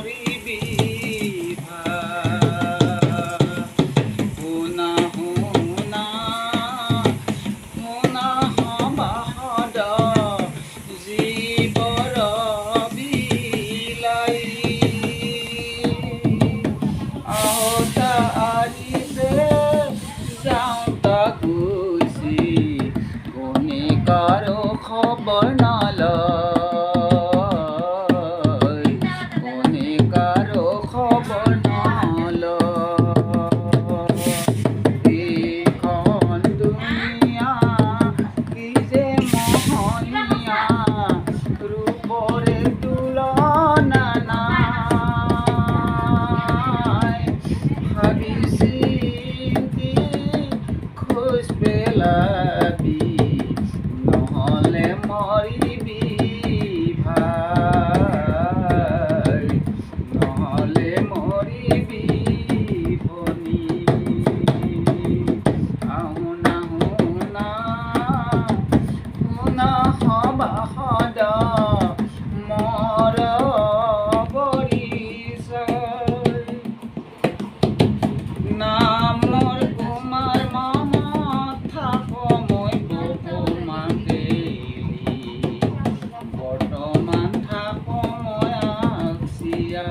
মৰিবি ভা শুনা শুনা শুনা সবাদ জীৱৰ বিলাই আহোঁতা আহিছে যাওঁতা গৈছি কোনে কাৰো খবৰ নলয় কোনে কাৰো খবৰ নলয় এইখন দুনিয়া কি যে মহনীয়া ৰূপৰে তুলনা নাই ভাবি চিন্তি খোজ পেলাবি নহ'লে মৰিবি ভাই নহ'লে মৰিবি ভনী শুনা শুনা শুনা সবাদ মৰ পৰিচয় নামৰ কুমাৰ মমত থাক মই বৰ্তমান দেলি বৰ্তমান থাক মই আছিয়া